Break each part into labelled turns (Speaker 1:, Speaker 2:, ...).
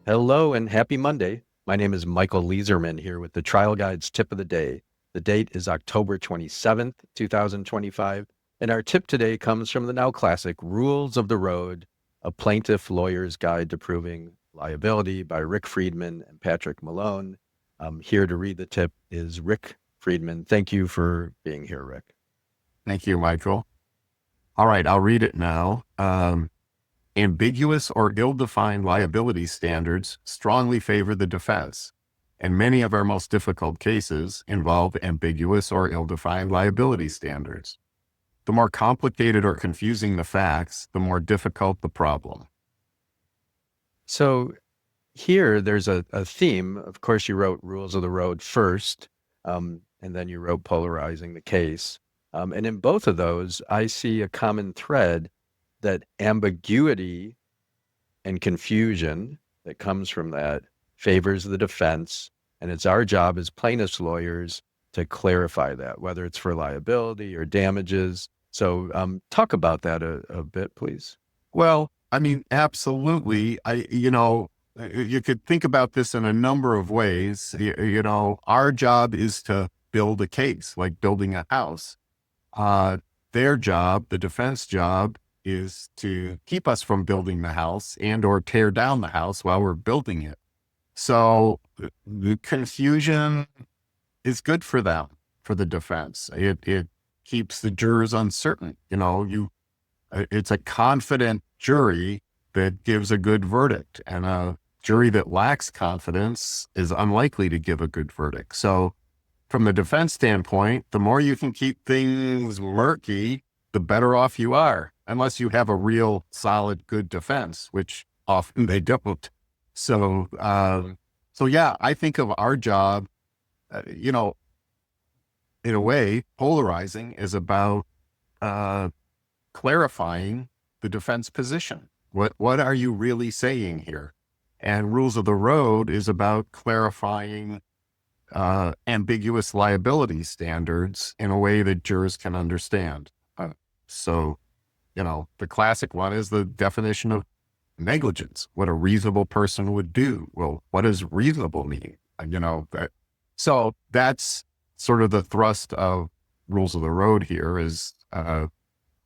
Speaker 1: Hello and happy Monday. My name is Michael Leeserman here with the Trial Guide's tip of the day. The date is October 27th, 2025, and our tip today comes from the now classic Rules of the Road, a plaintiff lawyer's guide to proving liability by Rick Friedman and Patrick Malone. Here to read the tip is Rick Friedman. Thank you for being here, Rick.
Speaker 2: Thank you, Michael. All right, I'll read it now. Ambiguous or ill-defined liability standards strongly favor the defense, and many of our most difficult cases involve ambiguous or ill-defined liability standards. The more complicated or confusing the facts, the more difficult the problem.
Speaker 1: So here there's a theme. Of course, you wrote Rules of the Road first, and then you wrote Polarizing the Case. And in both of those, I see a common thread that ambiguity and confusion that comes from that favors the defense. And it's our job as plaintiffs' lawyers to clarify that, whether it's for liability or damages. So talk about that a bit, please.
Speaker 2: Well, I mean, absolutely. You could think about this in a number of ways. Our job is to build a case, like building a house. Their job, the defense job, is to keep us from building the house and or tear down the house while we're building it. So the confusion is good for them, for the defense. It keeps the jurors uncertain. It's a confident jury that gives a good verdict, and a jury that lacks confidence is unlikely to give a good verdict. So from the defense standpoint, the more you can keep things murky, the better off you are, unless you have a real solid, good defense, which often they don't. So yeah, I think of our job, in a way, polarizing is about clarifying the defense position. What are you really saying here? And Rules of the Road is about clarifying ambiguous liability standards in a way that jurors can understand. So, the classic one is the definition of negligence, what a reasonable person would do. Well, what does reasonable mean? So that's sort of the thrust of Rules of the Road here is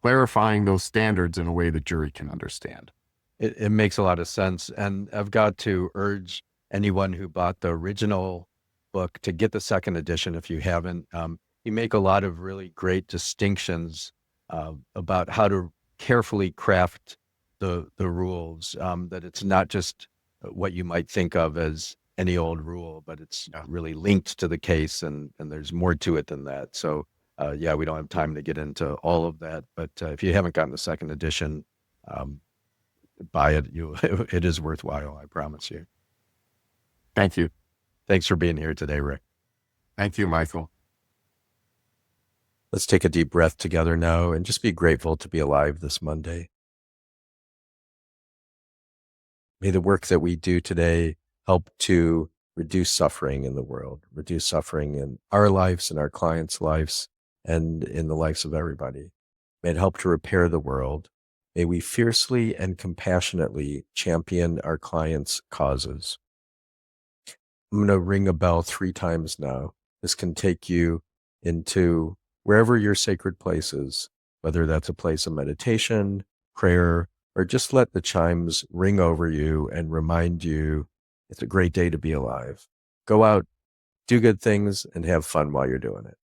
Speaker 2: clarifying those standards in a way the jury can understand.
Speaker 1: It makes a lot of sense. And I've got to urge anyone who bought the original book to get the second edition if you haven't. You make a lot of really great distinctions about how to carefully craft the rules, that it's not just what you might think of as any old rule, but it's
Speaker 2: Yeah.
Speaker 1: really linked to the case and there's more to it than that. So yeah, we don't have time to get into all of that, but if you haven't gotten the second edition, um, buy it. It is worthwhile, I promise you.
Speaker 2: Thank you.
Speaker 1: Thanks for being here today, Rick.
Speaker 2: Thank you, Michael.
Speaker 1: Let's take a deep breath together now and just be grateful to be alive this Monday. May the work that we do today help to reduce suffering in the world, reduce suffering in our lives and our clients' lives and in the lives of everybody. May it help to repair the world. May we fiercely and compassionately champion our clients' causes. I'm going to ring a bell 3 times now. This can take you into wherever your sacred place is, whether that's a place of meditation, prayer, or just let the chimes ring over you and remind you it's a great day to be alive. Go out, do good things, and have fun while you're doing it.